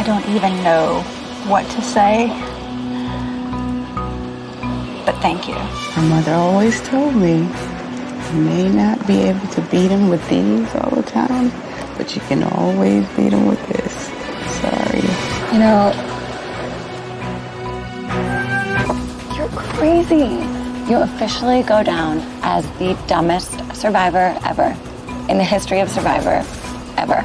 I don't even know what to say, but thank you. My mother always told me, you may not be able to beat him with these all the time, but you can always beat him with this. Sorry. You know, you're crazy. You officially go down as the dumbest survivor ever in the history of Survivor ever.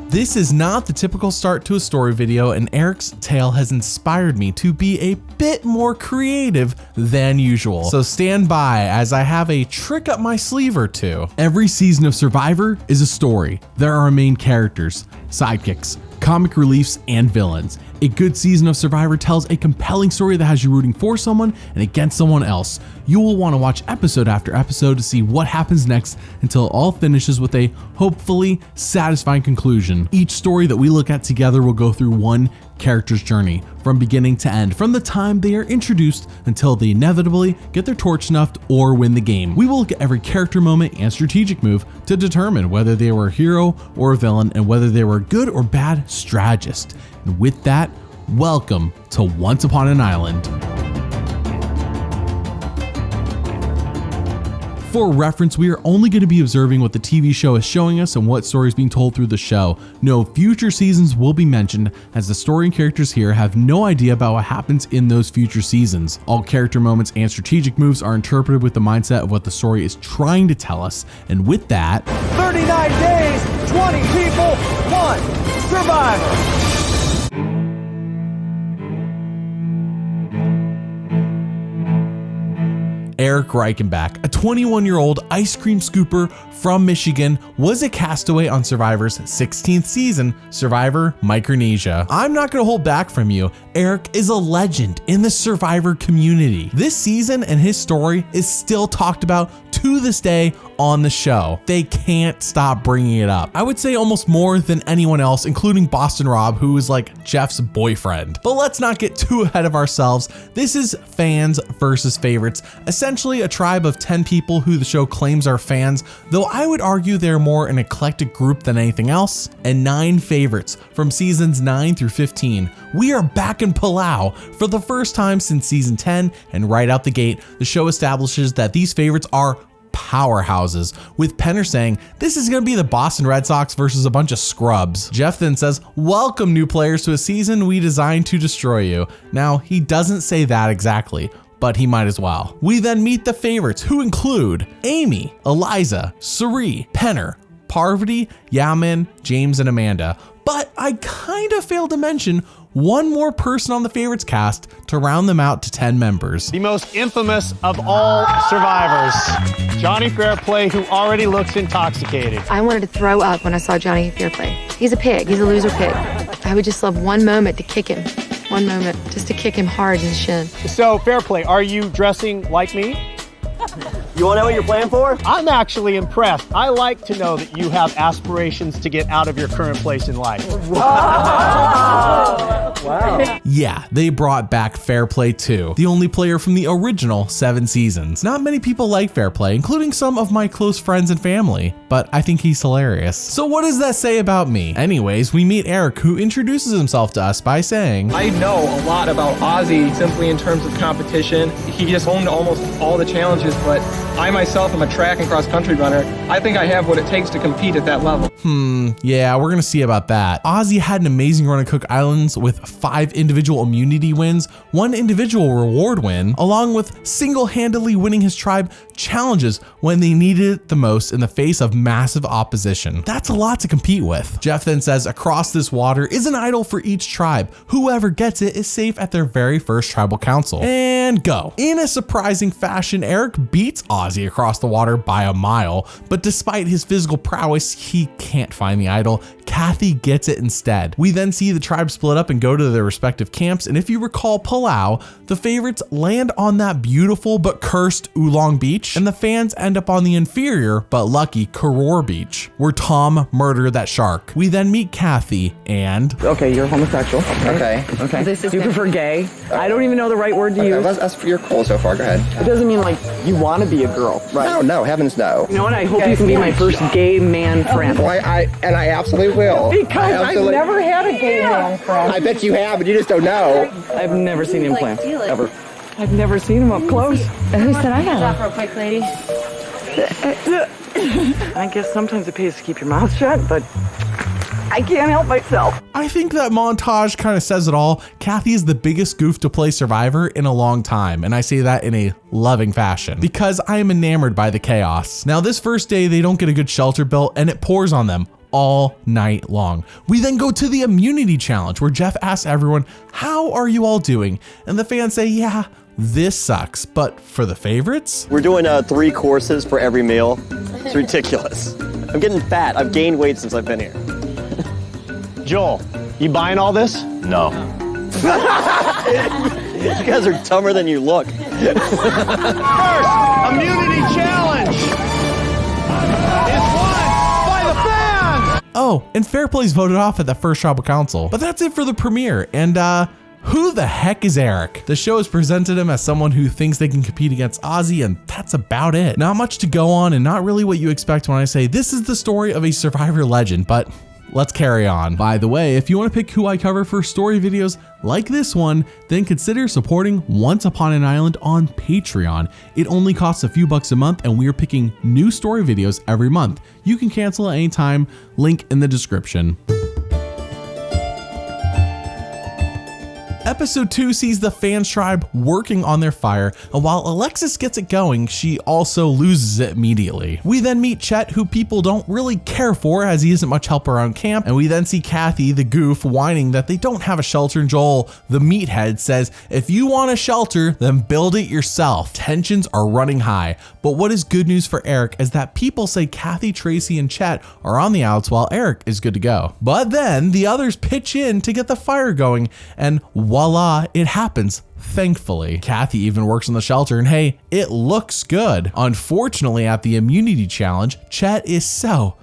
This is not the typical start to a story video, and Erik's tale has inspired me to be a bit more creative than usual. So stand by as I have a trick up my sleeve or two. Every season of Survivor is a story. There are main characters, sidekicks, comic reliefs, and villains. A good season of Survivor tells a compelling story that has you rooting for someone and against someone else. You will want to watch episode after episode to see what happens next until it all finishes with a hopefully satisfying conclusion. Each story that we look at together will go through one character's journey from beginning to end, from the time they are introduced until they inevitably get their torch snuffed or win the game. We will look at every character moment and strategic move to determine whether they were a hero or a villain and whether they were a good or bad strategist. And with that, welcome to Once Upon an Island. For reference, we are only going to be observing what the TV show is showing us and what story is being told through the show. No future seasons will be mentioned, as the story and characters here have no idea about what happens in those future seasons. All character moments and strategic moves are interpreted with the mindset of what the story is trying to tell us. And with that, 39 days, 20 people, 1 survivor. Erik Reichenbach, a 21-year-old ice cream scooper from Michigan, was a castaway on Survivor's 16th season, Survivor Micronesia. I'm not going to hold back from you. Erik is a legend in the Survivor community. This season and his story is still talked about to this day on the show. They can't stop bringing it up. I would say almost more than anyone else, including Boston Rob, who is like Jeff's boyfriend. But let's not get too ahead of ourselves. This is fans versus favorites, essentially a tribe of 10 people who the show claims are fans, though I would argue they're more an eclectic group than anything else, and 9 favorites from seasons 9 through 15. We are back in Palau for the first time since season 10, and right out the gate, the show establishes that these favorites are powerhouses, with Penner saying this is going to be the Boston Red Sox versus a bunch of scrubs. Jeff then says, welcome new players to a season we designed to destroy you. Now, he doesn't say that exactly, but he might as well. We then meet the favorites, who include Amy, Eliza, Suri, Penner, Parvati, Yaman, James, and Amanda. But I kind of failed to mention one more person on the favorites cast to round them out to 10 members. The most infamous of all survivors, Johnny Fairplay, who already looks intoxicated. I wanted to throw up when I saw Johnny Fairplay. He's a pig. He's a loser pig. I would just love one moment to kick him. One moment, just to kick him hard in the shin. So, Fairplay, are you dressing like me? You want to know what you're playing for? I'm actually impressed. I like to know that you have aspirations to get out of your current place in life. Wow. Yeah, they brought back Fairplay too, the only player from the original 7 seasons. Not many people like Fairplay, including some of my close friends and family, but I think he's hilarious. So what does that say about me? Anyways, we meet Erik, who introduces himself to us by saying, I know a lot about Ozzy simply in terms of competition. He just owned almost all the challenges, but I myself am a track and cross country runner. I think I have what it takes to compete at that level. Yeah, we're gonna see about that. Ozzy had an amazing run at Cook Islands with 5 individual immunity wins, 1 individual reward win, along with single-handedly winning his tribe challenges when they needed it the most in the face of massive opposition. That's a lot to compete with. Jeff then says across this water is an idol for each tribe. Whoever gets it is safe at their very first tribal council. And go. In a surprising fashion, Erik beats Ozzy across the water by a mile, but despite his physical prowess, he can't find the idol. Kathy gets it instead. We then see the tribe split up and go to their respective camps, and if you recall Palau, the favorites land on that beautiful but cursed Oolong Beach, and the fans end up on the inferior but lucky Karor Beach, where Tom murdered that shark. We then meet Kathy and... Okay, you're homosexual. Okay. Do you prefer gay? I don't even know the right word to use. You're cool so far, go ahead. It doesn't mean like you want to be a girl, right? No, heavens no. You know what, I hope you can be my first gay man friend. Well, I absolutely will. will. Because I've never had a gay man friend. I bet you have, but you just don't know. I've never seen him play, ever. I've never seen him up close. Who said I had Real quick, lady. I guess sometimes it pays to keep your mouth shut, but I can't help myself. I think that montage kind of says it all. Kathy is the biggest goof to play Survivor in a long time, and I say that in a loving fashion because I am enamored by the chaos. Now, this first day, they don't get a good shelter built, and it pours on them all night long. We then go to the immunity challenge where Jeff asks everyone, how are you all doing? And the fans say, yeah, this sucks. But for the favorites? We're doing 3 courses for every meal. It's ridiculous. I'm getting fat. I've gained weight since I've been here. Joel, you buying all this? No. You guys are dumber than you look. First, immunity challenge is won by the fans! Oh, and Fair Play's voted off at the first tribal council. But that's it for the premiere. And who the heck is Erik? The show has presented him as someone who thinks they can compete against Ozzy, and that's about it. Not much to go on and not really what you expect when I say this is the story of a Survivor legend, but let's carry on. By the way, if you want to pick who I cover for story videos like this one, then consider supporting Once Upon an Island on Patreon. It only costs a few bucks a month, and we are picking new story videos every month. You can cancel at any time, link in the description. Episode 2 sees the fans tribe working on their fire, and while Alexis gets it going, she also loses it immediately. We then meet Chet, who people don't really care for as he isn't much help around camp, and we then see Kathy, the goof, whining that they don't have a shelter, and Joel, the meathead, says, if you want a shelter, then build it yourself. Tensions are running high, but what is good news for Erik is that people say Kathy, Tracy, and Chet are on the outs while Erik is good to go. But then the others pitch in to get the fire going, and voila, it happens. Thankfully, Kathy even works on the shelter, and hey, it looks good. Unfortunately, at the immunity challenge, Chet is so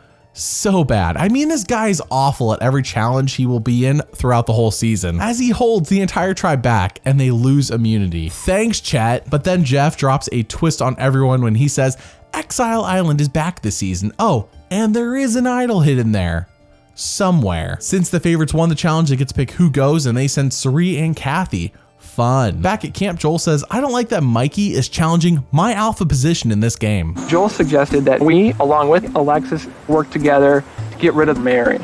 bad. I mean, this guy is awful at every challenge he will be in throughout the whole season, as he holds the entire tribe back and they lose immunity. Thanks, Chet. But then Jeff drops a twist on everyone when he says Exile Island is back this season. Oh, and there is an idol hidden there somewhere. Since the favorites won the challenge, they get to pick who goes, and they send Sari and Kathy. Fun. Back at camp, Joel says, I don't like that Mikey is challenging my alpha position in this game. Joel suggested that we, along with Alexis, work together to get rid of Mary.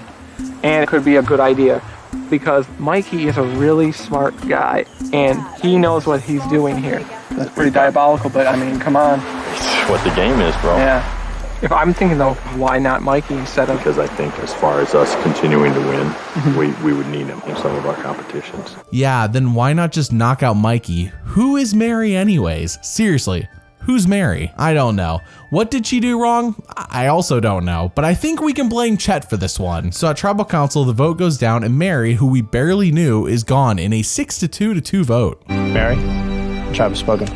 And it could be a good idea because Mikey is a really smart guy and he knows what he's doing here. That's pretty diabolical, but I mean, come on. It's what the game is, bro. Yeah. If I'm thinking though, why not Mikey instead of... Because I think as far as us continuing to win, we would need him in some of our competitions. Yeah, then why not just knock out Mikey? Who is Mary anyways? Seriously, who's Mary? I don't know. What did she do wrong? I also don't know, but I think we can blame Chet for this one. So at Tribal Council, the vote goes down, and Mary, who we barely knew, is gone in a 6-2 vote. Mary, tribe has spoken.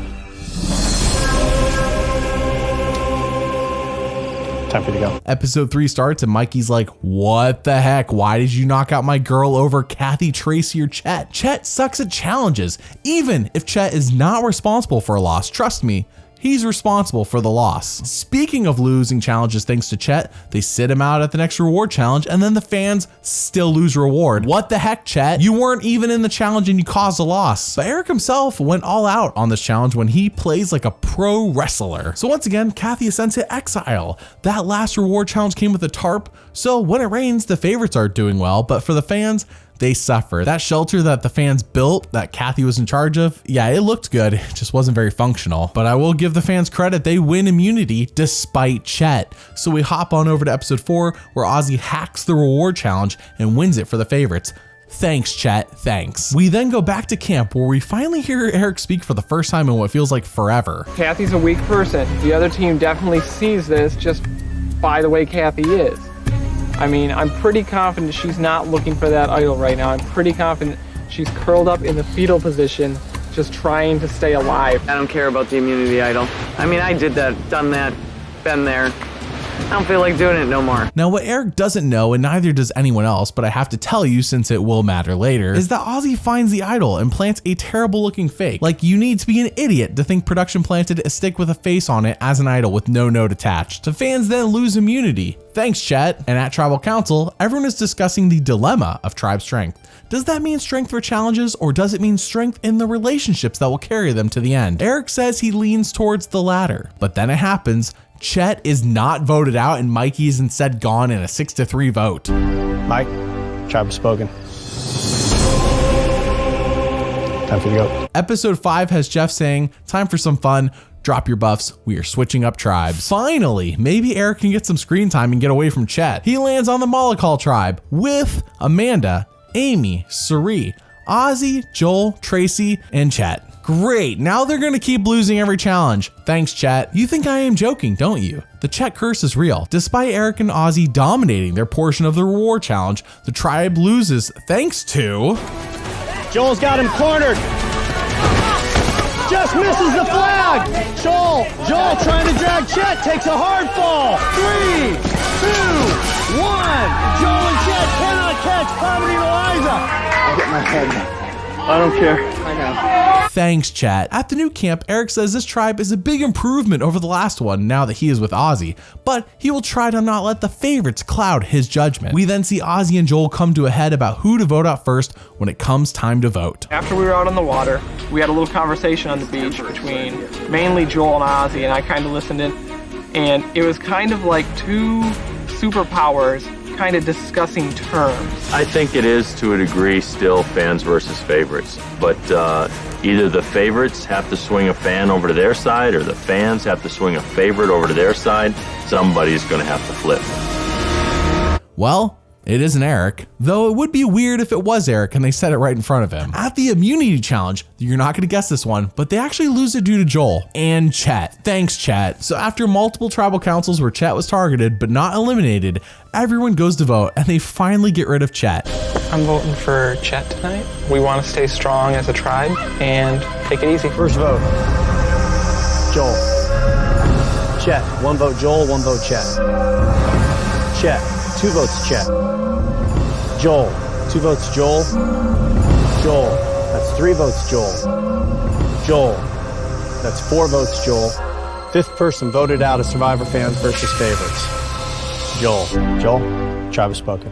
Time for you to go. Episode 3 starts and Mikey's like, what the heck? Why did you knock out my girl over Kathy, Tracy, or Chet? Chet sucks at challenges. Even if Chet is not responsible for a loss, trust me, he's responsible for the loss. Speaking of losing challenges thanks to Chet, they sit him out at the next reward challenge, and then the fans still lose reward. What the heck, Chet? You weren't even in the challenge and you caused a loss. But Erik himself went all out on this challenge when he plays like a pro wrestler. So once again, Kathy is sent to exile. That last reward challenge came with a tarp, so when it rains, the favorites are doing well, but for the fans, they suffer. That shelter that the fans built that Kathy was in charge of, yeah, it looked good. It just wasn't very functional. But I will give the fans credit. They win immunity despite Chet. So we hop on over to episode 4 where Ozzy hacks the reward challenge and wins it for the favorites. Thanks, Chet, thanks. We then go back to camp where we finally hear Erik speak for the first time in what feels like forever. Kathy's a weak person. The other team definitely sees this just by the way Kathy is. I mean, I'm pretty confident she's not looking for that idol right now. I'm pretty confident she's curled up in the fetal position, just trying to stay alive. I don't care about the immunity idol. I mean, I did that, done that, been there. I don't feel like doing it no more. Now, what Erik doesn't know, and neither does anyone else, but I have to tell you since it will matter later, is that Ozzy finds the idol and plants a terrible looking fake. Like, you need to be an idiot to think production planted a stick with a face on it as an idol with no note attached. The fans then lose immunity. Thanks, Chet. And at Tribal Council, everyone is discussing the dilemma of tribe strength. Does that mean strength for challenges, or does it mean strength in the relationships that will carry them to the end? Erik says he leans towards the latter, but then it happens. Chet is not voted out and Mikey is instead gone in a 6-3 vote. Mike, tribe has spoken. Time for the go. Episode 5 has Jeff saying, time for some fun. Drop your buffs. We are switching up tribes. Finally, maybe Erik can get some screen time and get away from Chet. He lands on the Molokol tribe with Amanda, Amy, Suri, Ozzy, Joel, Tracy, and Chet. Great, now they're gonna keep losing every challenge. Thanks, Chet. You think I am joking, don't you? The Chet curse is real. Despite Erik and Ozzy dominating their portion of the reward challenge, the tribe loses thanks to... Joel's got him cornered. Just misses the flag. Joel trying to drag Chet, takes a hard fall. 3, 2, 1. Joel and Chet cannot catch Poverty and Eliza. I'll get my head. I don't care. I know. Thanks, Chet. At the new camp, Erik says this tribe is a big improvement over the last one now that he is with Ozzy, but he will try to not let the favorites cloud his judgment. We then see Ozzy and Joel come to a head about who to vote out first when it comes time to vote. After we were out on the water, we had a little conversation on the beach between mainly Joel and Ozzy, and I kind of listened in, and it was kind of like two superpowers kind of discussing terms. I think it is, to a degree, still fans versus favorites. But either the favorites have to swing a fan over to their side, or the fans have to swing a favorite over to their side. Somebody's going to have to flip. Well, it isn't Erik, though it would be weird if it was Erik and they said it right in front of him. At the immunity challenge, you're not gonna guess this one, but they actually lose it due to Joel and Chet. Thanks, Chet. So after multiple tribal councils where Chet was targeted but not eliminated, everyone goes to vote and they finally get rid of Chet. I'm voting for Chet tonight. We want to stay strong as a tribe and take it easy. First vote. Joel. Chet. 1 vote Joel, 1 vote Chet. Chet. 2 votes Chet. Joel. 2 votes Joel. Joel. That's 3 votes Joel. Joel. That's 4 votes Joel. 5th person voted out of Survivor fans versus favorites. Joel. Joel, tribe has spoken.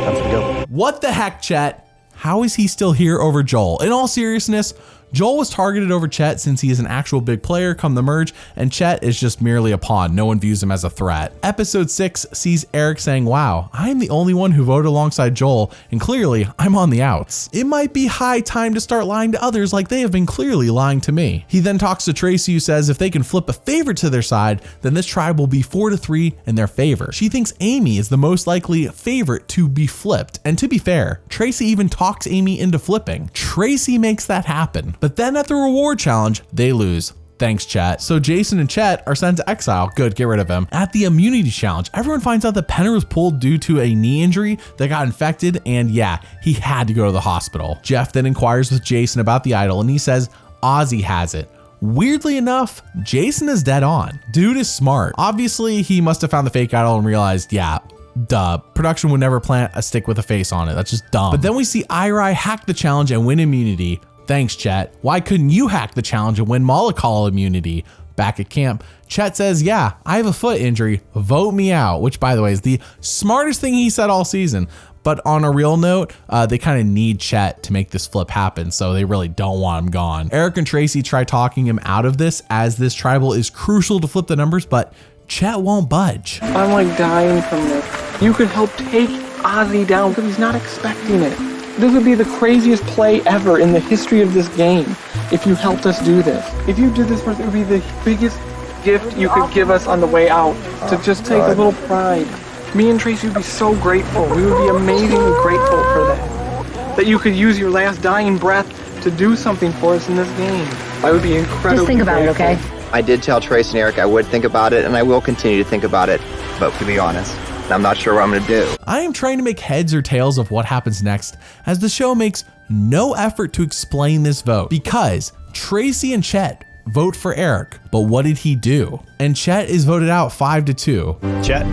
Time for the go. What the heck, Chet? How is he still here over Joel? In all seriousness, Joel was targeted over Chet since he is an actual big player come the merge, and Chet is just merely a pawn. No one views him as a threat. Episode 6 sees Erik saying, wow, I am the only one who voted alongside Joel, and clearly I'm on the outs. It might be high time to start lying to others like they have been clearly lying to me. He then talks to Tracy, who says if they can flip a favorite to their side, then this tribe will be 4-3 in their favor. She thinks Amy is the most likely favorite to be flipped, and to be fair, Tracy even talks Amy into flipping. Tracy makes that happen. But then at the reward challenge, they lose. Thanks, Chet. So Jason and Chet are sent to exile. Good, get rid of him. At the immunity challenge, everyone finds out that Penner was pulled due to a knee injury that got infected, and yeah, he had to go to the hospital. Jeff then inquires with Jason about the idol, and he says Ozzy has it. Weirdly enough, Jason is dead on. Dude is smart. Obviously, he must have found the fake idol and realized, yeah, duh, production would never plant a stick with a face on it. That's just dumb. But then we see Irai hack the challenge and win immunity. Thanks, Chet. Why couldn't you hack the challenge and win Molokol immunity? Back at camp, Chet says, yeah, I have a foot injury, vote me out, which by the way is the smartest thing he said all season. But on a real note, they kind of need Chet to make this flip happen, so they really don't want him gone. Erik and Tracy try talking him out of this, as this tribal is crucial to flip the numbers, but Chet won't budge. I'm like dying from this. You could help take Ozzy down because he's not expecting it. This would be the craziest play ever in the history of this game if you helped us do this. If you did this for us, it would be the biggest gift you could give us on the way out, to just take a little pride. Me and Tracy would be so grateful. We would be amazingly grateful for that. That you could use your last dying breath to do something for us in this game. I would be incredibly Just think about grateful. it, okay? I did tell Trace and Erik I would think about it, and I will continue to think about it. But to be honest, I'm not sure what I'm going to do. I am trying to make heads or tails of what happens next, as the show makes no effort to explain this vote, because Tracy and Chet vote for Erik, but what did he do? And Chet is voted out 5-2. Chet,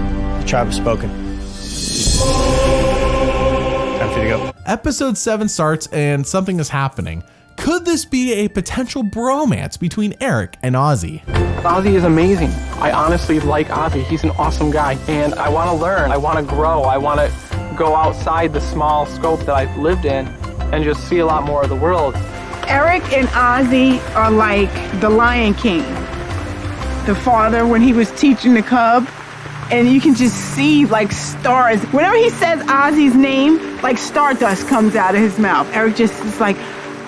the tribe has spoken. Time for you to go. Episode 7 starts and something is happening. Could this be a potential bromance between Erik and Ozzy? Ozzy is amazing. I honestly like Ozzy. He's an awesome guy, and I want to learn. I want to grow. I want to go outside the small scope that I've lived in and just see a lot more of the world. Erik and Ozzy are like the Lion King. The father, when he was teaching the cub, and you can just see like stars. Whenever he says Ozzy's name, like stardust comes out of his mouth. Erik just is like,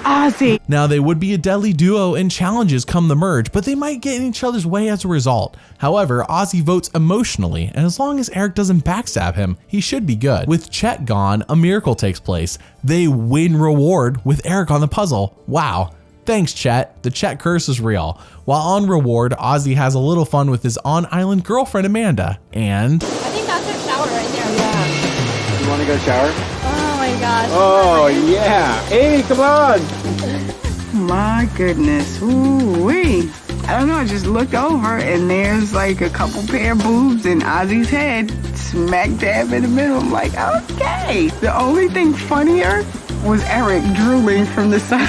Ozzy. Now, they would be a deadly duo in challenges come the merge, but they might get in each other's way as a result. However, Ozzy votes emotionally, and as long as Erik doesn't backstab him, he should be good. With Chet gone, a miracle takes place. They win reward with Erik on the puzzle. Wow. Thanks, Chet. The Chet curse is real. While on reward, Ozzy has a little fun with his on-island girlfriend Amanda, and... I think that's a shower right there. Yeah. You want to go shower? Oh my gosh. Oh, yeah. Amy, come on. My goodness. Ooh-wee. I don't know, I just looked over and there's like a couple pair of boobs in Ozzy's head, smack dab in the middle. I'm like, okay. The only thing funnier was Erik drooling from the side.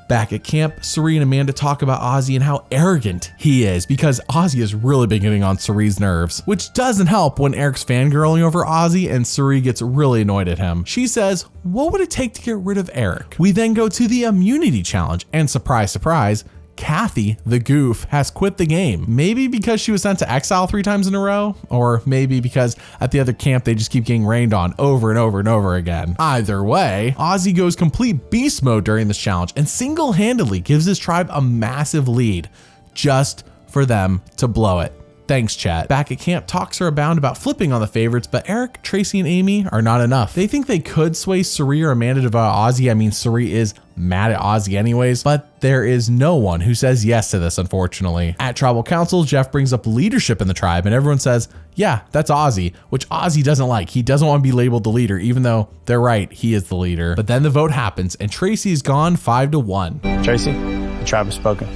Back at camp, Cirie and Amanda talk about Ozzy and how arrogant he is because Ozzy has really been getting on Cirie's nerves, which doesn't help when Erik's fangirling over Ozzy and Cirie gets really annoyed at him. She says, what would it take to get rid of Erik? We then go to the immunity challenge and surprise, surprise, Kathy, the goof, has quit the game. Maybe because she was sent to exile 3 times in a row, or maybe because at the other camp they just keep getting rained on over and over and over again. Either way, Ozzy goes complete beast mode during this challenge and single-handedly gives his tribe a massive lead just for them to blow it. Thanks, chat. Back at camp, talks are abound about flipping on the favorites, but Erik, Tracy, and Amy are not enough. They think they could sway Cirie or Amanda to vote Ozzy. I mean, Cirie is mad at Ozzy anyways, but there is no one who says yes to this, unfortunately. At Tribal Council, Jeff brings up leadership in the tribe, and everyone says, yeah, that's Ozzy, which Ozzy doesn't like. He doesn't want to be labeled the leader, even though they're right, he is the leader. But then the vote happens, and Tracy is gone 5-1. Tracy, the tribe has spoken.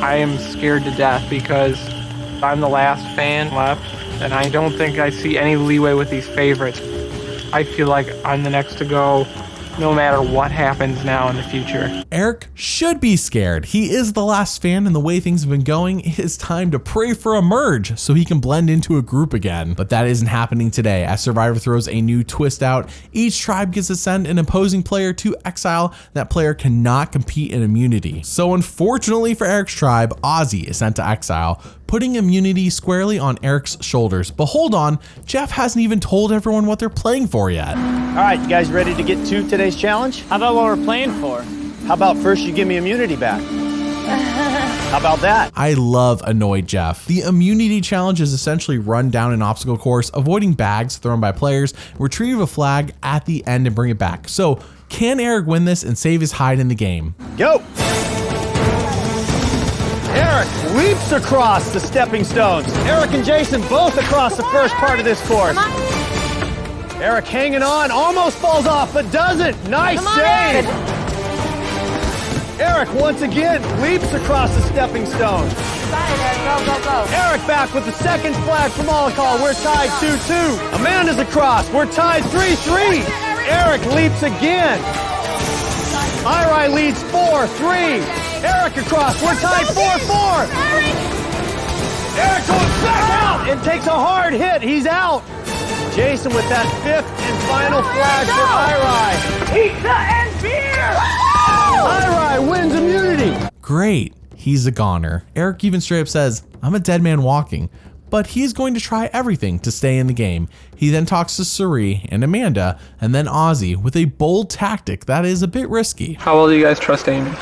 I am scared to death because I'm the last fan left, and I don't think I see any leeway with these favorites. I feel like I'm the next to go no matter what happens now in the future. Erik should be scared. He is the last fan, and the way things have been going, it is time to pray for a merge so he can blend into a group again. But that isn't happening today. As Survivor throws a new twist out, each tribe gets to send an opposing player to exile. That player cannot compete in immunity. So unfortunately for Erik's tribe, Ozzy is sent to exile, putting immunity squarely on Erik's shoulders. But hold on, Jeff hasn't even told everyone what they're playing for yet. All right, you guys ready to get to today's challenge? How about what we're playing for? How about first you give me immunity back? How about that? I love Annoyed Jeff. The immunity challenge is essentially run down an obstacle course, avoiding bags thrown by players, retrieve a flag at the end and bring it back. So can Erik win this and save his hide in the game? Go! Erik leaps across the stepping stones. Erik and Jason both across the first part of this course. Erik hanging on, almost falls off, but doesn't. Nice save. Erik once again leaps across the stepping stones. Go. Erik back with the second flag from Molokol. We're tied 2-2. Amanda's across. We're tied 3-3. Erik leaps again. Irai leads 4-3. Erik across. We're tied 4-4. Erik goes back out and takes a hard hit. He's out. Jason with that 5th and final flag for Irai. Pizza and beer! Irai wins immunity. Great, he's a goner. Erik even straight up says, I'm a dead man walking, but he's going to try everything to stay in the game. He then talks to Cirie and Amanda, and then Ozzy with a bold tactic that is a bit risky. How well do you guys trust Amy? I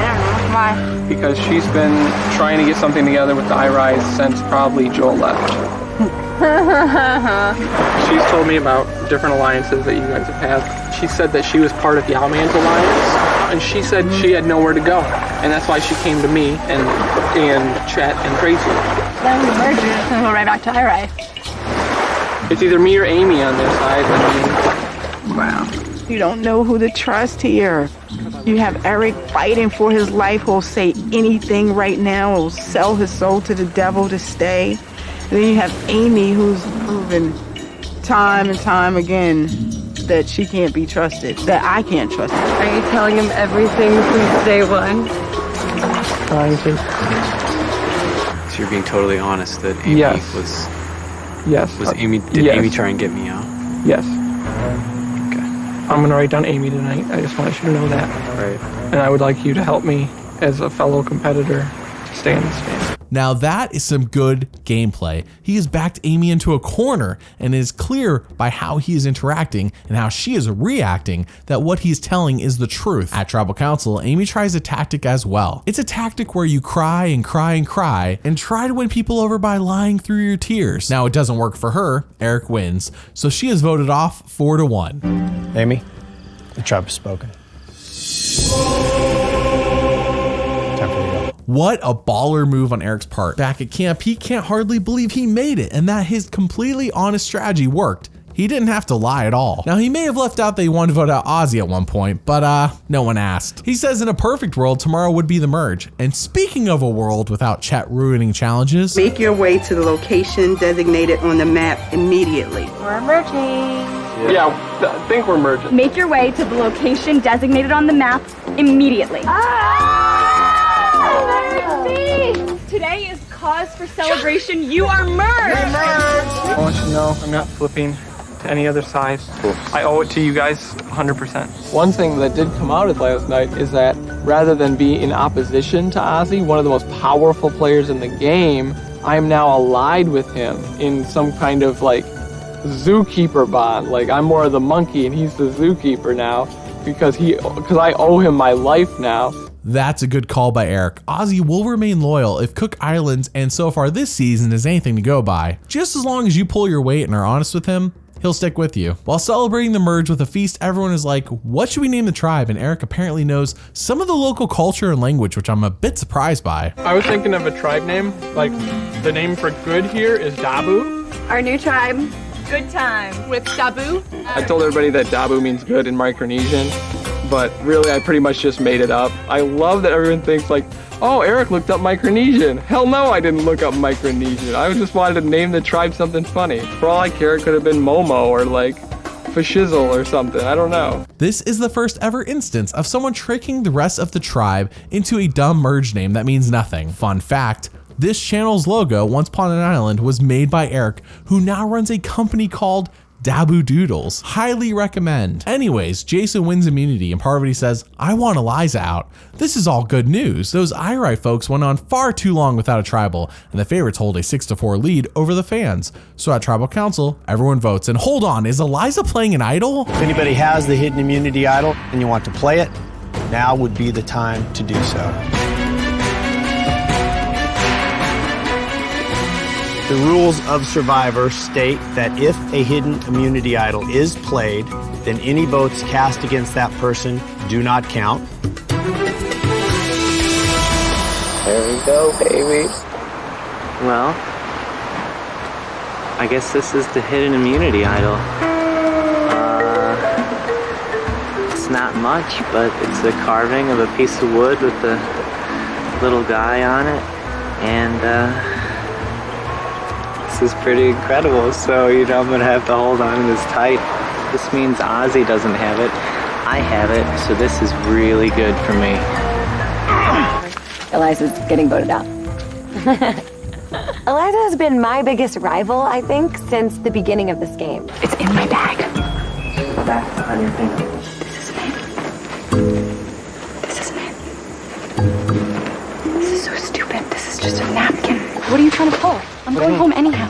don't know. Why? Because she's been trying to get something together with the Irais since probably Joel left. She's told me about different alliances that you guys have had. She said that she was part of the Owlman's alliance, and she said she had nowhere to go, and that's why she came to me and Chet and Tracy. Then the merger is going to go right back to Irai. It's either me or Amy on their side. Wow. You don't know who to trust here. You have Erik fighting for his life, who'll say anything right now, will sell his soul to the devil to stay. Then you have Amy, who's proven time and time again that she can't be trusted, that I can't trust her. Are you telling him everything since day one? Trying to. So you're being totally honest that Amy was... Yes. Was Amy... Did Amy try and get me out? Yes. Okay. I'm going to write down Amy tonight. I just want you to know that. Right. And I would like you to help me as a fellow competitor to stay in this game. Now that is some good gameplay. He has backed Amy into a corner, and it is clear by how he is interacting and how she is reacting that what he's telling is the truth. At Tribal Council, Amy tries a tactic as well. It's a tactic where you cry and cry and cry and try to win people over by lying through your tears. Now it doesn't work for her. Erik wins, so she is voted off 4-1. Amy, the tribe has spoken. What a baller move on Erik's part. Back at camp, he can't hardly believe he made it and that his completely honest strategy worked. He didn't have to lie at all. Now, he may have left out that he wanted to vote out Ozzy at one point, but no one asked. He says in a perfect world, tomorrow would be the merge. And speaking of a world without chat ruining challenges, make your way to the location designated on the map immediately. We're merging. Yeah, I think we're merging. Make your way to the location designated on the map immediately. Today is cause for celebration. You are merged. I want you to know I'm not flipping to any other side. I owe it to you guys 100%. One thing that did come out of last night is that rather than be in opposition to Ozzy, one of the most powerful players in the game, I am now allied with him in some kind of like zookeeper bond. Like I'm more of the monkey and he's the zookeeper now because I owe him my life now. That's a good call by Erik. Ozzy will remain loyal if Cook Islands and so far this season is anything to go by. Just as long as you pull your weight and are honest with him, he'll stick with you. While celebrating the merge with a feast, everyone is like, what should we name the tribe? And Erik apparently knows some of the local culture and language, which I'm a bit surprised by. I was thinking of a tribe name, like the name for good here is Dabu. Our new tribe, Good Time with Dabu. I told everybody that Dabu means good in Micronesian, but really I pretty much just made it up. I love that everyone thinks like, oh, Erik looked up Micronesian. Hell no, I didn't look up Micronesian. I just wanted to name the tribe something funny. For all I care, it could have been Momo or like Fashizzle or something. I don't know. This is the first ever instance of someone tricking the rest of the tribe into a dumb merge name that means nothing. Fun fact, this channel's logo, once upon an island, was made by Erik, who now runs a company called Dabu Doodles. Highly recommend. Anyways, Jason wins immunity and Parvati says, I want Eliza out. This is all good news. Those IRI folks went on far too long without a tribal, and the favorites hold a 6-4 lead over the fans. So at Tribal Council, everyone votes. And hold on, is Eliza playing an idol? If anybody has the hidden immunity idol and you want to play it, now would be the time to do so. The rules of Survivor state that if a hidden immunity idol is played, then any votes cast against that person do not count. There we go, baby. Well, I guess this is the hidden immunity idol. It's not much, but it's the carving of a piece of wood with the little guy on it, and this is pretty incredible, so I'm gonna have to hold on to this tight. This means Ozzy doesn't have it. I have it, so this is really good for me. Eliza's getting voted out. Eliza has been my biggest rival, I think, since the beginning of this game. It's in my bag. That's on your finger. This isn't it. This is so stupid. This is just a napkin. What are you trying to pull? I'm going home anyhow.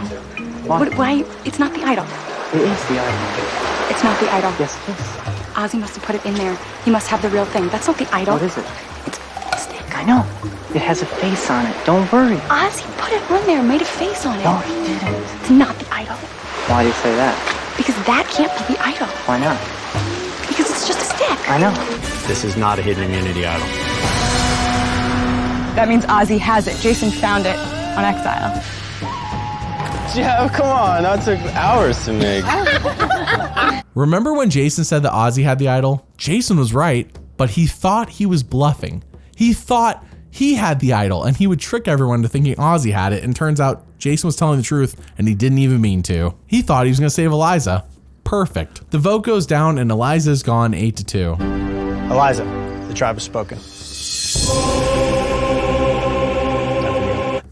Why? It's not the idol. It is the idol. It's not the idol. Yes, it is. Ozzy must have put it in there. He must have the real thing. That's not the idol. What is it? It's a stick. I know. It has a face on it. Don't worry. Ozzy put it on there, made a face on it. No, he didn't. It's not the idol. Why do you say that? Because that can't be the idol. Why not? Because it's just a stick. I know. This is not a hidden immunity idol. That means Ozzy has it. Jason found it on Exile. Jeff, come on, that took hours to make. Remember when Jason said that Ozzy had the idol? Jason was right, but he thought he was bluffing. He thought he had the idol and he would trick everyone to thinking Ozzy had it, and turns out Jason was telling the truth, and he didn't even mean to. He thought he was going to save Eliza. Perfect. The vote goes down, and Eliza's gone 8-2. Eliza, the tribe has spoken.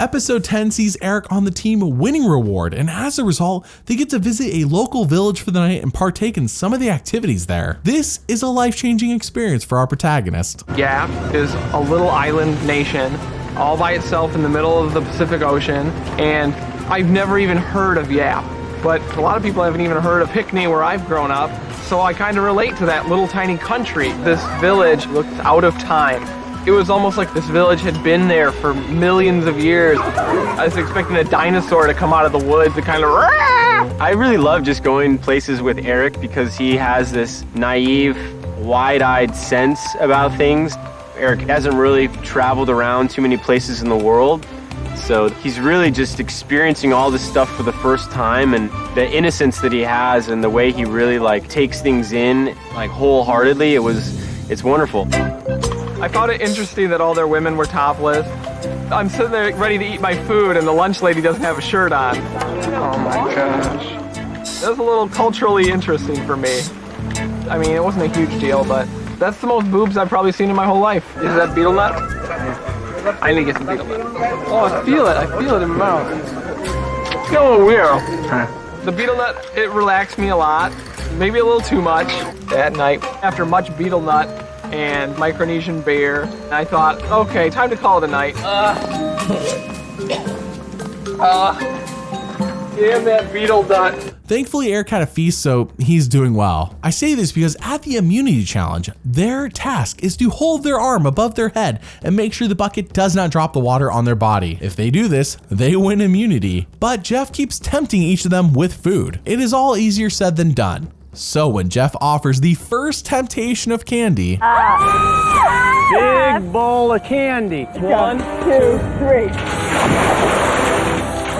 Episode 10 sees Erik on the team winning reward, and as a result, they get to visit a local village for the night and partake in some of the activities there. This is a life-changing experience for our protagonist. Yap is a little island nation all by itself in the middle of the Pacific Ocean, and I've never even heard of Yap, but a lot of people haven't even heard of Hickney where I've grown up, so I kind of relate to that little tiny country. This village looked out of time. It was almost like this village had been there for millions of years. I was expecting a dinosaur to come out of the woods and kind of... I really love just going places with Erik because he has this naive, wide-eyed sense about things. Erik hasn't really traveled around too many places in the world, so he's really just experiencing all this stuff for the first time, and the innocence that he has and the way he really takes things in wholeheartedly, it's wonderful. I found it interesting that all their women were topless. I'm sitting there ready to eat my food and the lunch lady doesn't have a shirt on. Oh my gosh. That was a little culturally interesting for me. I mean, it wasn't a huge deal, but that's the most boobs I've probably seen in my whole life. Is that beetle nut? I need to get some beetle nut. Oh, I feel it in my mouth. It's a little weird. The beetle nut, it relaxed me a lot. Maybe a little too much. That night, after much beetle nut and Micronesian bear, I thought, okay, time to call it a night. Damn that beetle nut. Thankfully, Erik had a feast, so he's doing well. I say this because at the immunity challenge, their task is to hold their arm above their head and make sure the bucket does not drop the water on their body. If they do this, they win immunity. But Jeff keeps tempting each of them with food. It is all easier said than done. So when Jeff offers the first temptation of candy, Big bowl of candy. 1, 2, 3.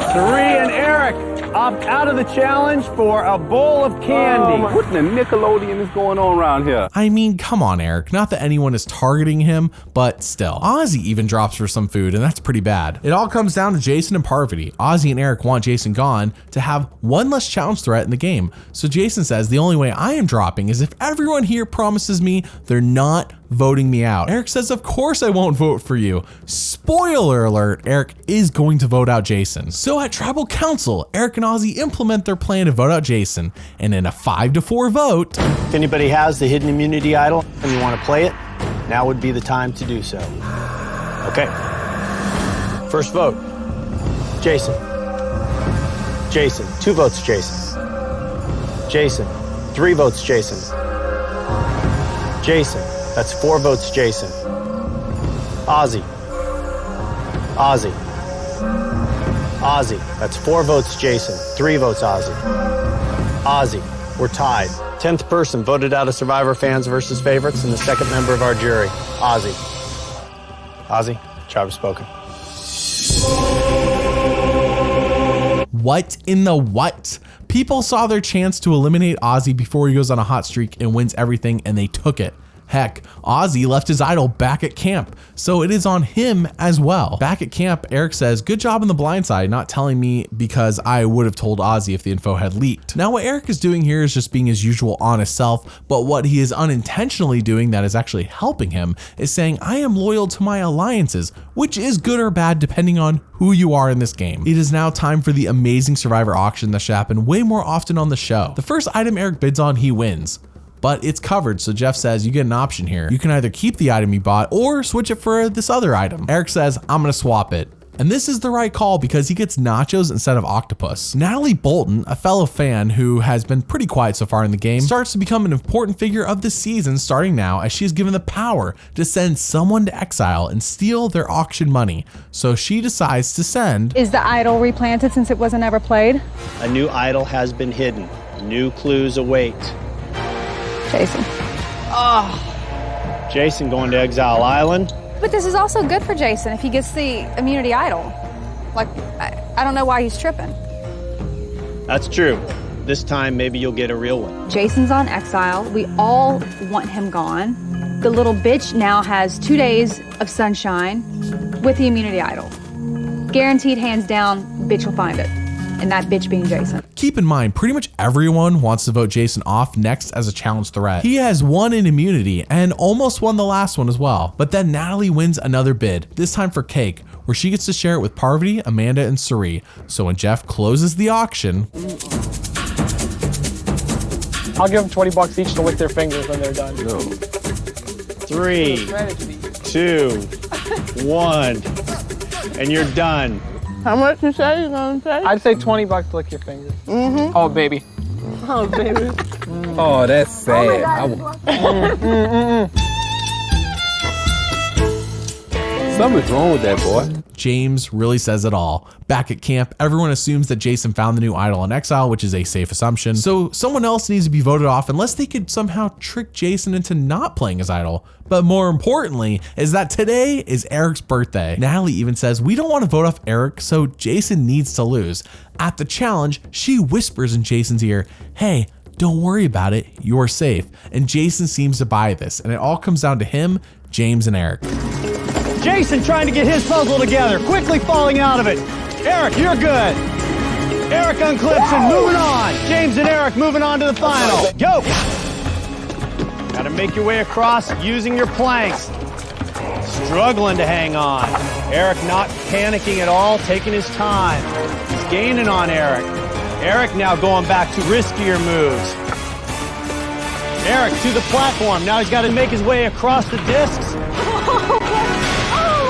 3, and Erik up out of the challenge for a bowl of candy. What in the Nickelodeon is going on around here? I mean, come on, Erik. Not that anyone is targeting him, but still. Ozzy even drops for some food, and that's pretty bad. It all comes down to Jason and Parvati. Ozzy and Erik want Jason gone to have one less challenge threat in the game. So Jason says the only way I am dropping is if everyone here promises me they're not voting me out. Erik says, of course I won't vote for you. Spoiler alert, Erik is going to vote out Jason. So at Tribal Council, Erik and Ozzy implement their plan to vote out Jason, and in a 5-4 vote, If anybody has the hidden immunity idol and you want to play it, now would be the time to do so. Okay. First vote, Jason. Jason, 2 votes Jason. Jason, 3 votes Jason. Jason, that's 4 votes Jason. Ozzy. Ozzy. Ozzy, that's 4 votes Jason, 3 votes Ozzy. Ozzy, we're tied. 10th person voted out of Survivor fans versus favorites and the second member of our jury, Ozzy. Ozzy, tribe has spoken. What in the what? People saw their chance to eliminate Ozzy before he goes on a hot streak and wins everything, and they took it. Heck, Ozzy left his idol back at camp, so it is on him as well. Back at camp, Erik says, good job on the blind side, not telling me because I would have told Ozzy if the info had leaked. Now what Erik is doing here is just being his usual honest self, but what he is unintentionally doing that is actually helping him is saying, I am loyal to my alliances, which is good or bad depending on who you are in this game. It is now time for the amazing Survivor auction that should happen way more often on the show. The first item Erik bids on, he wins. But it's covered, so Jeff says you get an option here. You can either keep the item you bought or switch it for this other item. Erik says, I'm gonna swap it. And this is the right call because he gets nachos instead of octopus. Natalie Bolton, a fellow fan who has been pretty quiet so far in the game, starts to become an important figure of the season starting now as she is given the power to send someone to exile and steal their auction money. So she decides to send... Is the idol replanted since it wasn't ever played? A new idol has been hidden. New clues await. Jason. Jason going to Exile Island. But this is also good for Jason if he gets the immunity idol. Like, I don't know why he's tripping. That's true. This time, maybe you'll get a real one. Jason's on exile. We all want him gone. The little bitch now has 2 days of sunshine with the immunity idol. Guaranteed, hands down, bitch will find it. And that bitch being Jason. Keep in mind, pretty much everyone wants to vote Jason off next as a challenge threat. He has won in immunity and almost won the last one as well. But then Natalie wins another bid, this time for cake, where she gets to share it with Parvati, Amanda, and Suri. So when Jeff closes the auction, I'll give them $20 each to lick their fingers when they're done. No. 3, 2, 1, and you're done. How much you say you're gonna take? I'd say $20 to lick your fingers. Mm-hmm. Oh, baby. Oh, baby. Oh, that's sad. Something's wrong with that boy. James really says it all. Back at camp, everyone assumes that Jason found the new idol in exile, which is a safe assumption. So someone else needs to be voted off unless they could somehow trick Jason into not playing his idol. But more importantly is that today is Erik's birthday. Natalie even says, we don't want to vote off Erik, so Jason needs to lose. At the challenge, she whispers in Jason's ear, hey, don't worry about it, you're safe. And Jason seems to buy this, and it all comes down to him, James, and Erik. Jason trying to get his puzzle together, quickly falling out of it. Erik, you're good. Erik unclips and moving on. James and Erik moving on to the final. Go. Gotta make your way across using your planks. Struggling to hang on. Erik not panicking at all, taking his time. He's gaining on Erik. Erik now going back to riskier moves. Erik to the platform. Now he's got to make his way across the discs.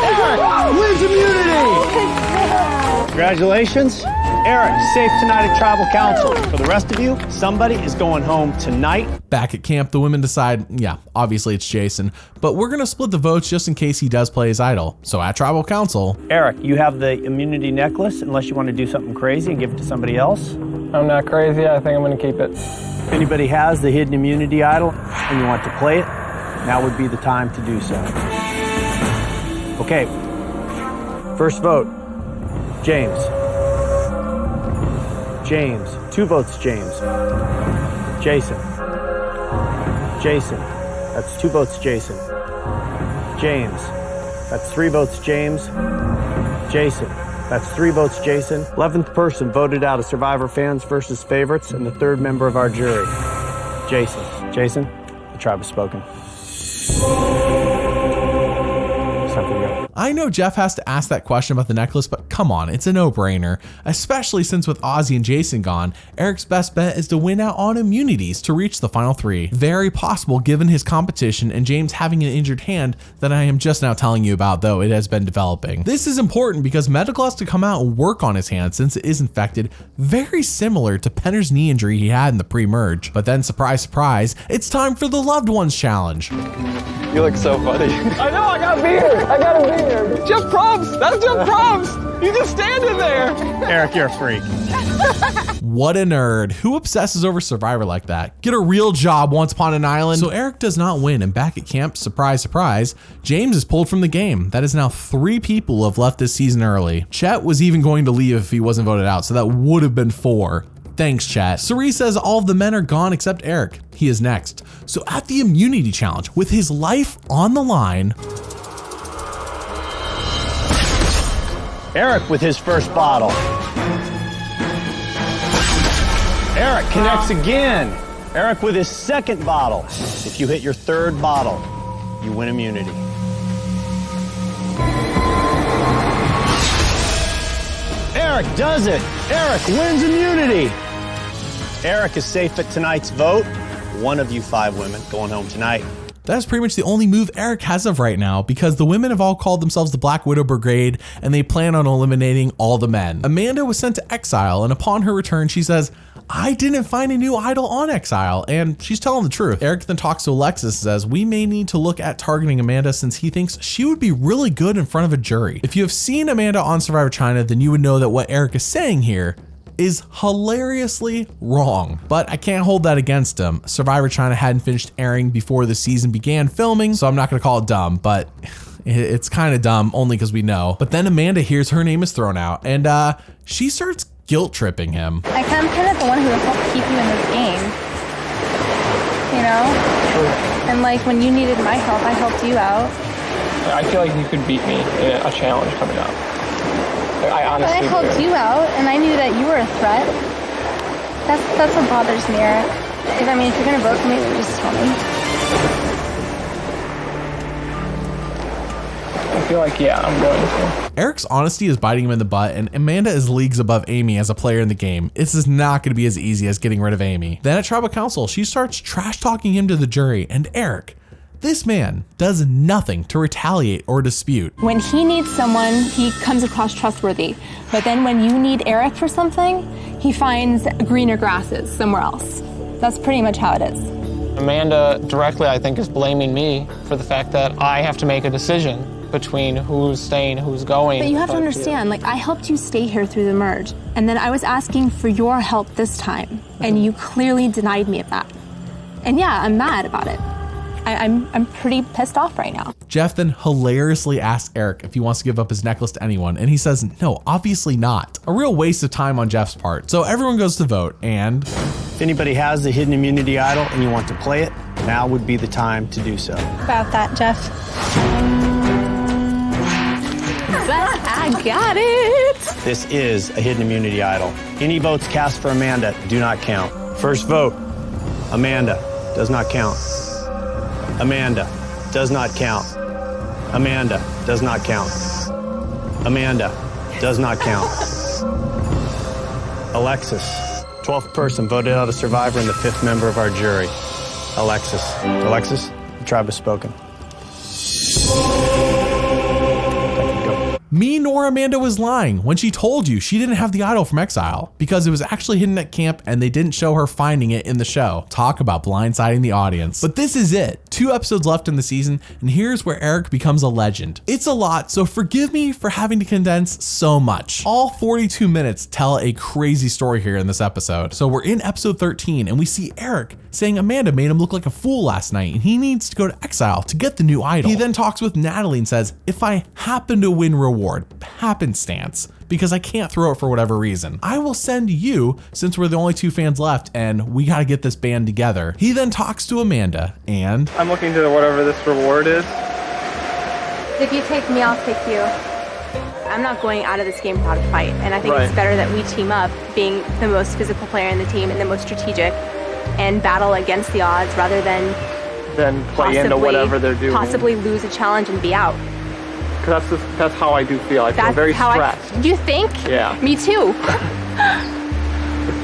Erik wins immunity! Congratulations. Erik, safe tonight at Tribal Council. For the rest of you, somebody is going home tonight. Back at camp, the women decide, yeah, obviously it's Jason, but we're gonna split the votes just in case he does play his idol. So at Tribal Council, Erik, you have the immunity necklace unless you want to do something crazy and give it to somebody else. I'm not crazy. I think I'm going to keep it. If anybody has the hidden immunity idol and you want to play it, now would be the time to do so. Okay, first vote, James. James, 2 votes, James. Jason. Jason, that's 2 votes, Jason. James, that's 3 votes, James. Jason, that's 3 votes, Jason. 11th person voted out of Survivor fans versus favorites and the 3rd member of our jury, Jason. Jason, the tribe has spoken. I know Jeff has to ask that question about the necklace, but come on, it's a no-brainer. Especially since with Ozzy and Jason gone, Erik's best bet is to win out on immunities to reach the final 3. Very possible given his competition and James having an injured hand that I am just now telling you about, though it has been developing. This is important because medical has to come out and work on his hand since it is infected, very similar to Penner's knee injury he had in the pre-merge. But then surprise, surprise, it's time for the loved ones challenge. You look so funny. I know, I got a beard. I got a beard. Jeff Probst. That's Jeff Probst. He's just standing there. Erik, you're a freak. What a nerd. Who obsesses over Survivor like that? Get a real job once upon an island. So Erik does not win, and back at camp, surprise, surprise, James is pulled from the game. That is now 3 people who have left this season early. Chet was even going to leave if he wasn't voted out, so that would have been 4. Thanks, chat. Suri says all of the men are gone except Erik. He is next. So at the immunity challenge, with his life on the line, Erik with his first bottle. Erik connects again. Erik with his second bottle. If you hit your 3rd bottle, you win immunity. Erik does it. Erik wins immunity. Erik is safe at tonight's vote. One of you 5 women going home tonight. That's pretty much the only move Erik has of right now because the women have all called themselves the Black Widow Brigade and they plan on eliminating all the men. Amanda was sent to exile, and upon her return, she says, I didn't find a new idol on exile, and she's telling the truth. Erik then talks to Alexis and says, we may need to look at targeting Amanda since he thinks she would be really good in front of a jury. If you have seen Amanda on Survivor China, then you would know that what Erik is saying here is hilariously wrong, but I can't hold that against him. Survivor China hadn't finished airing before the season began filming, so I'm not gonna call it dumb, but it's kind of dumb only because we know. But then Amanda hears her name is thrown out, and she starts guilt tripping him. I'm kind of the one who helped keep you in this game, you know? And like when you needed my help, I helped you out. I feel like you could beat me in a challenge coming up. I honestly I helped you out, and I knew that you were a threat. That's what bothers me, Eric. If you're gonna vote for me, then just tell me. I feel like, yeah, I'm going to. Eric's honesty is biting him in the butt, and Amanda is leagues above Amy as a player in the game. This is not going to be as easy as getting rid of Amy. Then at Tribal Council, she starts trash talking him to the jury, and Erik, this man, does nothing to retaliate or dispute. When he needs someone, he comes across trustworthy. But then when you need Erik for something, he finds greener grasses somewhere else. That's pretty much how it is. Amanda directly, I think, is blaming me for the fact that I have to make a decision between who's staying, who's going. But you have to understand, I helped you stay here through the merge, and then I was asking for your help this time, and you clearly denied me of that. And yeah, I'm mad about it. I'm pretty pissed off right now. Jeff then hilariously asks Erik if he wants to give up his necklace to anyone, and he says no, obviously not. A real waste of time on Jeff's part. So everyone goes to vote, and If anybody has the hidden immunity idol and you want to play it, now would be the time to do so. About that, Jeff. But I got it. This is a hidden immunity idol. Any votes cast for Amanda do not count. First vote, Amanda, does not count. Amanda, does not count. Amanda, does not count. Amanda, does not count. Alexis, 12th person voted out a survivor and the 5th member of our jury. Alexis. Alexis, the tribe has spoken. me nor Amanda was lying when she told you she didn't have the idol from Exile because it was actually hidden at camp and they didn't show her finding it in the show. Talk about blindsiding the audience. But this is it. 2 episodes left in the season, and here's where Erik becomes a legend. It's a lot, so forgive me for having to condense so much. All 42 minutes tell a crazy story here in this episode. So we're in episode 13 and we see Erik saying Amanda made him look like a fool last night and he needs to go to Exile to get the new idol. He then talks with Natalie and says, if I happen to win reward, happenstance, because I can't throw it for whatever reason, I will send you, since we're the only 2 fans left and we gotta get this band together. He then talks to Amanda and I'm looking to whatever this reward is. If you take me, I'll take you. I'm not going out of this game without a fight, and I think it's better that we team up, being the most physical player in the team and the most strategic, and battle against the odds rather than play into whatever they're doing. Possibly lose a challenge and be out. Because that's how I do feel. I feel very stressed. You think? Yeah. Me too.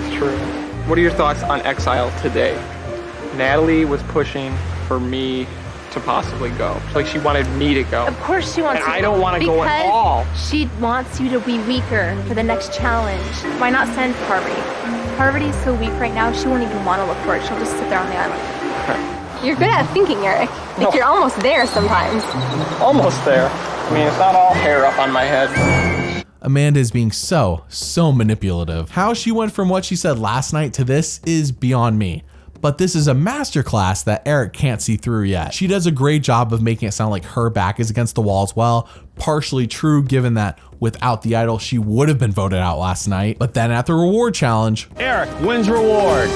It's true. What are your thoughts on Exile today? Natalie was pushing for me to possibly go. Like, she wanted me to go. Of course she wants and you to I don't want to go at all. She wants you to be weaker for the next challenge. Why not send Parvati? Parvati's so weak right now, she won't even want to look for it. She'll just sit there on the island. Okay. You're good at thinking, Erik. Like, you're almost there sometimes. Almost there. I mean, it's not all hair up on my head. Amanda is being so manipulative. How she went from what she said last night to this is beyond me. But this is a masterclass that Erik can't see through yet. She does a great job of making it sound like her back is against the wall as well. Partially true, given that without the idol, she would have been voted out last night. But then at the reward challenge, Erik wins reward.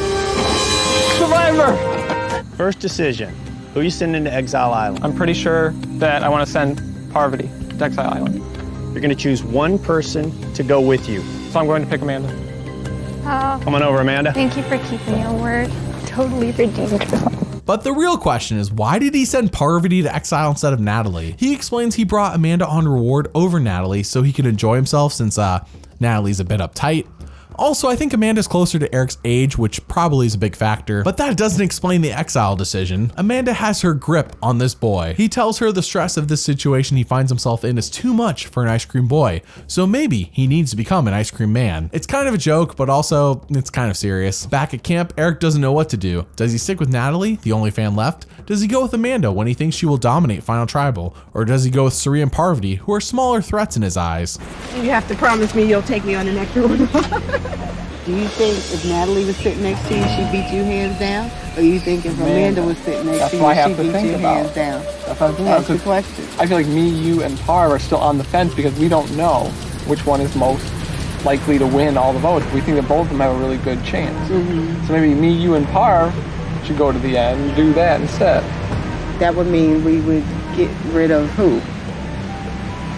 Survivor! First decision. Who you sending to Exile Island? I'm pretty sure that I want to send Parvati to Exile Island. You're going to choose one person to go with you. So I'm going to pick Amanda. Oh. Come on over, Amanda. Thank you for keeping your word. Totally redeemed yourself. But the real question is, why did he send Parvati to Exile instead of Natalie? He explains he brought Amanda on reward over Natalie so he could enjoy himself since Natalie's a bit uptight. Also, I think Amanda's closer to Erik's age, which probably is a big factor, but that doesn't explain the Exile decision. Amanda has her grip on this boy. He tells her the stress of this situation he finds himself in is too much for an ice cream boy, so maybe he needs to become an ice cream man. It's kind of a joke, but also it's kind of serious. Back at camp, Erik doesn't know what to do. Does he stick with Natalie, the only fan left? Does he go with Amanda when he thinks she will dominate Final Tribal? Or does he go with Suri and Parvati, who are smaller threats in his eyes? You have to promise me you'll take me on the next one. Do you think if Natalie was sitting next to you, she'd beat you hands down? Or you think if Amanda was sitting next to you, she'd beat you hands down? That's what I think That's the question. I feel like me, you, and Parv are still on the fence because we don't know which one is most likely to win all the votes. We think that both of them have a really good chance. Mm-hmm. So maybe me, you, and Parv should go to the end and do that instead. That would mean we would get rid of who?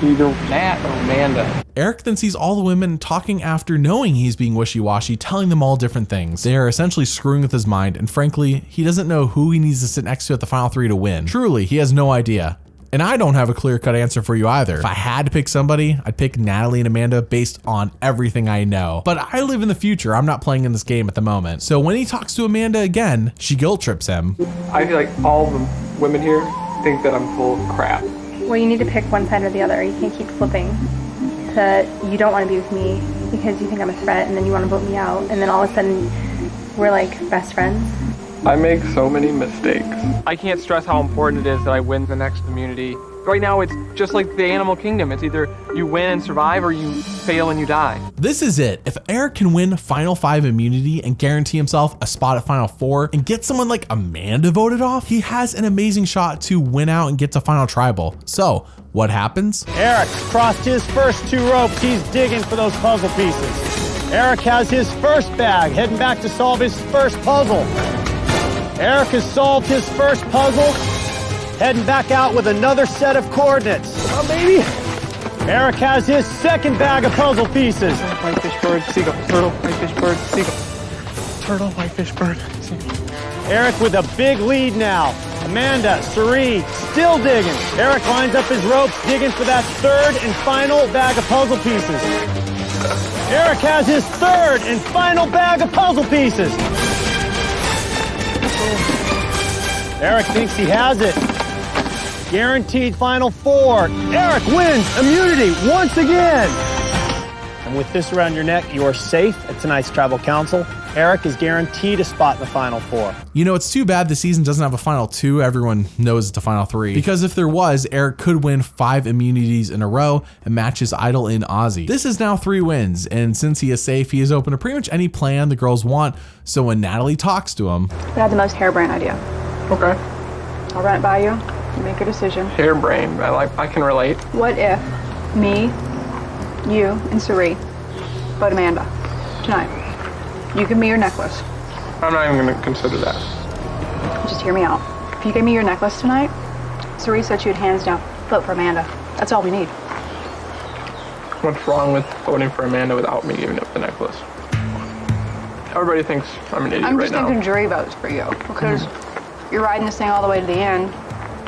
either Nat or Amanda. Erik then sees all the women talking after knowing he's being wishy-washy, telling them all different things. They are essentially screwing with his mind, and frankly, he doesn't know who he needs to sit next to at the final 3 to win. Truly, he has no idea. And I don't have a clear-cut answer for you either. If I had to pick somebody, I'd pick Natalie and Amanda based on everything I know. But I live in the future. I'm not playing in this game at the moment. So when he talks to Amanda again, she guilt trips him. I feel like all the women here think that I'm full of crap. Well, you need to pick one side or the other. You can't keep flipping to you don't want to be with me because you think I'm a threat, and then you want to vote me out, and then all of a sudden we're like best friends. I make so many mistakes. I can't stress how important it is that I win the next immunity. Right now, it's just like the animal kingdom. It's either you win and survive or you fail and you die. This is it. If Erik can win Final 5 immunity and guarantee himself a spot at Final 4 and get someone like Amanda voted off, he has an amazing shot to win out and get to Final Tribal. So, what happens? Erik crossed his first 2 ropes. He's digging for those puzzle pieces. Erik has his first bag, heading back to solve his first puzzle. Erik has solved his first puzzle, heading back out with another set of coordinates. Come on, baby. Erik has his second bag of puzzle pieces. Whitefish, bird, seagull. Turtle, whitefish, bird, seagull. Turtle, whitefish, bird, seagull. Erik with a big lead now. Amanda, Suri, still digging. Erik lines up his ropes, digging for that third and final bag of puzzle pieces. Erik has his third and final bag of puzzle pieces. Erik thinks he has it. Guaranteed Final 4. Erik wins immunity once again. And with this around your neck, you are safe at tonight's Tribal Council. Erik is guaranteed a spot in the Final 4. You know, it's too bad the season doesn't have a Final 2. Everyone knows it's a Final 3. Because if there was, Erik could win 5 immunities in a row and match his idol in Ozzy. This is now 3 wins, and since he is safe, he is open to pretty much any plan the girls want. So when Natalie talks to him... I had the most harebrained idea. Okay. I'll run it by you. You make a decision. Harebrained. I can relate. What if me, you, and Suri vote Amanda tonight? You give me your necklace. I'm not even going to consider that. Just hear me out. If you give me your necklace tonight, Suri said she would hands down vote for Amanda. That's all we need. What's wrong with voting for Amanda without me giving up the necklace? Everybody thinks I'm an idiot right now. I'm just thinking jury votes for you because you're riding this thing all the way to the end.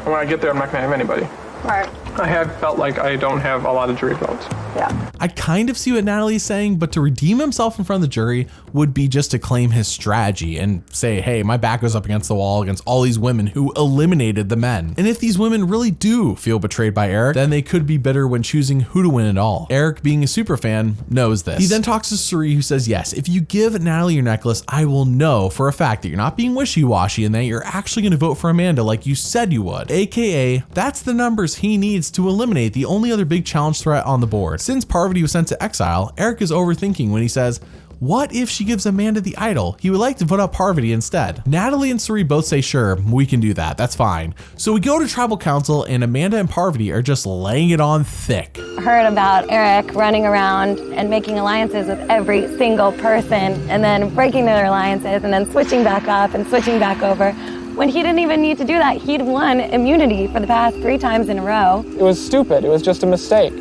When I get there, I'm not going to have anybody. Right. I have felt like I don't have a lot of jury votes. Yeah. I kind of see what Natalie's saying, but to redeem himself in front of the jury would be just to claim his strategy and say, hey, my back goes up against the wall against all these women who eliminated the men. And if these women really do feel betrayed by Erik, then they could be bitter when choosing who to win it all. Erik, being a super fan, knows this. He then talks to Suri, who says, yes, if you give Natalie your necklace, I will know for a fact that you're not being wishy-washy and that you're actually going to vote for Amanda like you said you would. AKA, that's the numbers he needs to eliminate the only other big challenge threat on the board. Since Parvati was sent to exile, Erik is overthinking when he says, what if she gives Amanda the idol? He would like to vote out Parvati instead. Natalie and Suri both say, sure, we can do that. That's fine. So we go to Tribal Council and Amanda and Parvati are just laying it on thick. Heard about Erik running around and making alliances with every single person and then breaking their alliances and then switching back up and switching back over. When he didn't even need to do that, he'd won immunity for the past 3 times in a row. It was stupid. It was just a mistake.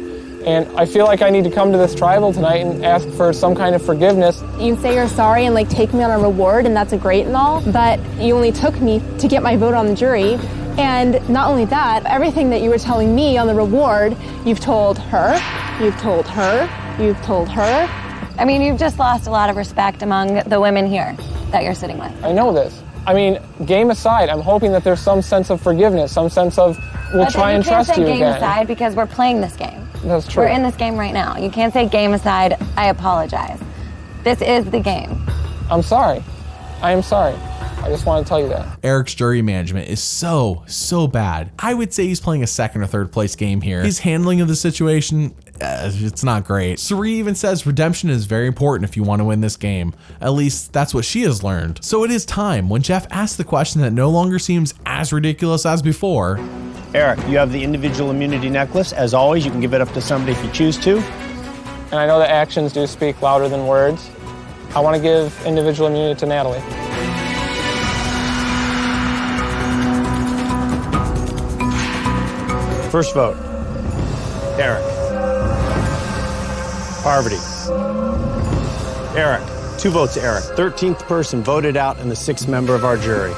And I feel like I need to come to this tribal tonight and ask for some kind of forgiveness. You say you're sorry and take me on a reward, and that's great and all, but you only took me to get my vote on the jury. And not only that, everything that you were telling me on the reward, you've told her, you've told her, you've told her. I mean, you've just lost a lot of respect among the women here that you're sitting with. I know this. I mean, game aside, I'm hoping that there's some sense of forgiveness, some sense of we'll try and trust you again. You can't say game aside because we're playing this game. That's true. We're in this game right now. You can't say game aside, I apologize. This is the game. I'm sorry. I am sorry. I just want to tell you that. Erik's jury management is so bad. I would say he's playing a 2nd or 3rd place game here. His handling of the situation, it's not great. Suri even says redemption is very important if you want to win this game. At least that's what she has learned. So it is time when Jeff asks the question that no longer seems as ridiculous as before. Erik, you have the individual immunity necklace. As always, you can give it up to somebody if you choose to. And I know that actions do speak louder than words. I want to give individual immunity to Natalie. First vote. Erik. Parvati. Erik. 2 votes, Erik. 13th person voted out and the 6th member of our jury.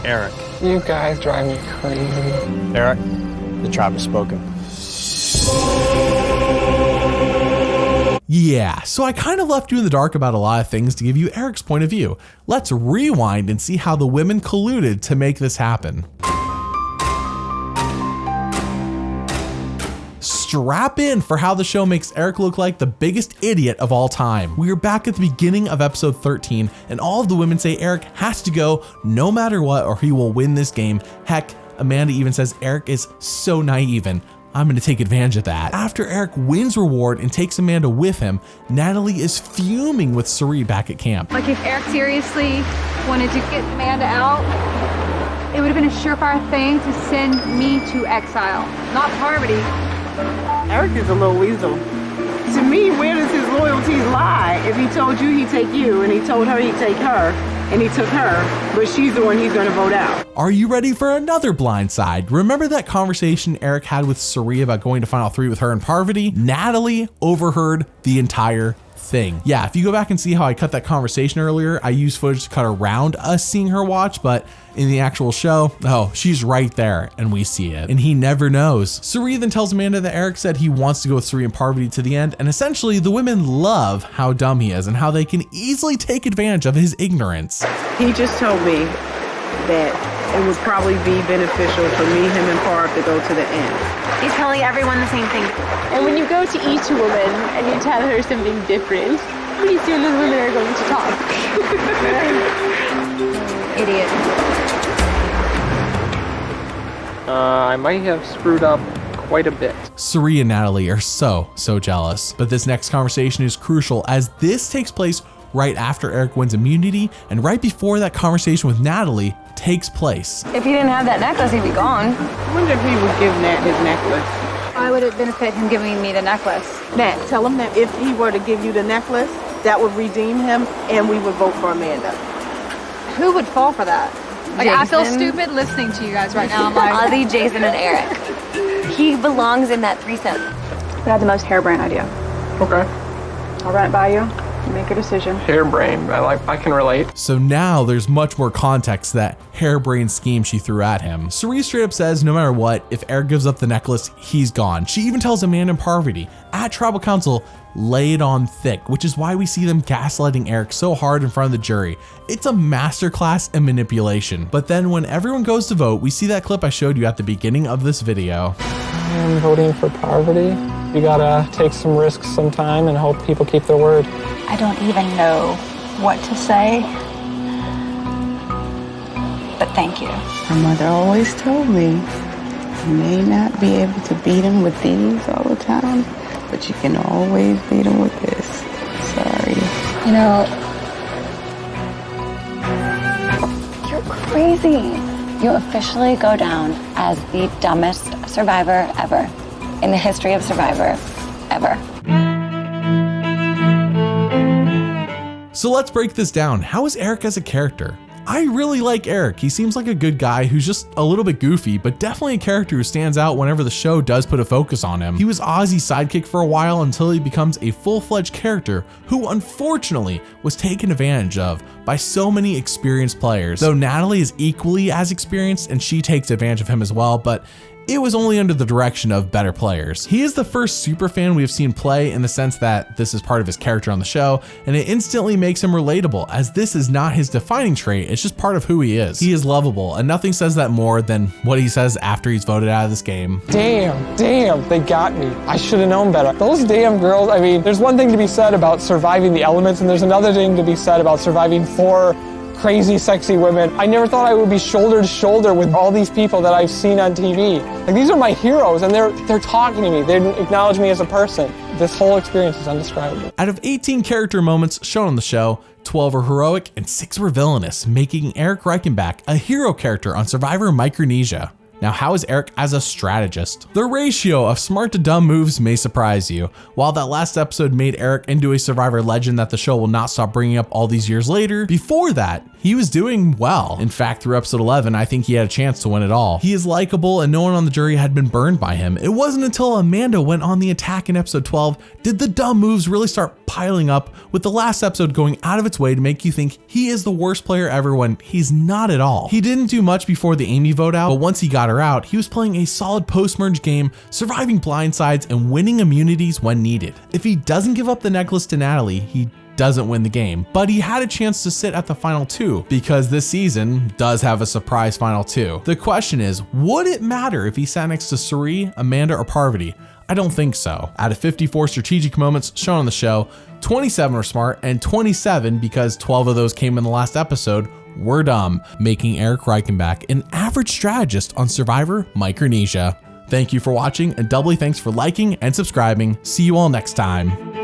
Erik. You guys drive me crazy. Erik, the tribe has spoken. Yeah, so I kind of left you in the dark about a lot of things to give you Erik's point of view. Let's rewind and see how the women colluded to make this happen. Strap in for how the show makes Erik look like the biggest idiot of all time. We are back at the beginning of episode 13, and all of the women say Erik has to go no matter what or he will win this game. Heck, Amanda even says Erik is so naive and I'm going to take advantage of that. After Erik wins reward and takes Amanda with him, Natalie is fuming with Cirie back at camp. Like if Erik seriously wanted to get Amanda out, it would have been a surefire thing to send me to exile, not Parvati. Erik is a little weasel. To me, where does his loyalties lie? If he told you he'd take you and he told her he'd take her and he took her, but she's the one he's going to vote out. Are you ready for another blind side? Remember that conversation Erik had with Cirie about going to Final 3 with her and Parvati? Natalie overheard the entire thing. Yeah, if you go back and see how I cut that conversation earlier, I used footage to cut around us seeing her watch, but in the actual show, oh, she's right there and we see it. And he never knows. Cirie then tells Amanda that Erik said he wants to go with Cirie and Parvati to the end, and essentially the women love how dumb he is and how they can easily take advantage of his ignorance. He just told me that it would probably be beneficial for me, him, and Parv to go to the end. He's telling everyone the same thing. And when you go to each woman and you tell her something different, pretty soon those women are going to talk. Idiot. I might have screwed up quite a bit. Cirie and Natalie are so jealous. But this next conversation is crucial as this takes place right after Erik wins immunity and right before that conversation with Natalie takes place. If he didn't have that necklace, he'd be gone. I wonder if he would give Nat his necklace. Why would it benefit him giving me the necklace? Nat, tell him that if he were to give you the necklace, that would redeem him and we would vote for Amanda. Who would fall for that? Like, Jason. I feel stupid listening to you guys right now. I'm like, Ozzy, Jason, and Erik. He belongs in that threesome. I had the most harebrained idea. Okay. I'll run it by you. You make a decision. Harebrained. I can relate. So now there's much more context to that harebrained scheme she threw at him. Cirie straight up says no matter what, if Erik gives up the necklace, he's gone. She even tells Amanda and Parvati at Tribal Council, lay it on thick, which is why we see them gaslighting Erik so hard in front of the jury. It's a masterclass in manipulation. But then when everyone goes to vote, we see that clip I showed you at the beginning of this video. I'm voting for Parvati. You gotta take some risks sometime and hope people keep their word. I don't even know what to say, but thank you. My mother always told me, you may not be able to beat him with these all the time, but you can always beat him with this. Sorry. You know, you're crazy. You officially go down as the dumbest survivor ever in the history of Survivor ever. So let's break this down. How is Erik as a character? I really like Erik. He seems like a good guy who's just a little bit goofy, but definitely a character who stands out whenever the show does put a focus on him. He was Ozzy's sidekick for a while until he becomes a full-fledged character who unfortunately was taken advantage of by so many experienced players. Though Natalie is equally as experienced and she takes advantage of him as well, but it was only under the direction of better players. He is the first superfan we have seen play in the sense that this is part of his character on the show, and it instantly makes him relatable as this is not his defining trait, it's just part of who he is. He is lovable, and nothing says that more than what he says after he's voted out of this game. Damn, they got me. I should have known better. Those damn girls, I mean, there's one thing to be said about surviving the elements, and there's another thing to be said about surviving 4 crazy, sexy women. I never thought I would be shoulder to shoulder with all these people that I've seen on TV. Like, these are my heroes, and they're talking to me. They acknowledge me as a person. This whole experience is indescribable. Out of 18 character moments shown on the show, 12 were heroic and 6 were villainous, making Erik Reichenbach a hero character on Survivor Micronesia. Now, how is Erik as a strategist? The ratio of smart to dumb moves may surprise you. While that last episode made Erik into a Survivor legend that the show will not stop bringing up all these years later, before that, he was doing well. In fact, through episode 11, I think he had a chance to win it all. He is likable and no one on the jury had been burned by him. It wasn't until Amanda went on the attack in episode 12 did the dumb moves really start piling up, with the last episode going out of its way to make you think he is the worst player ever when he's not at all. He didn't do much before the Amy vote out, but once he got her out, he was playing a solid post-merge game, surviving blindsides and winning immunities when needed. If he doesn't give up the necklace to Natalie, he doesn't win the game, but he had a chance to sit at the final 2 because this season does have a surprise final 2. The question is, would it matter if he sat next to Suri, Amanda, or Parvati? I don't think so. Out of 54 strategic moments shown on the show, 27 were smart and 27, because 12 of those came in the last episode, were dumb, making Erik Reichenbach an average strategist on Survivor Micronesia. Thank you for watching, and doubly thanks for liking and subscribing. See you all next time.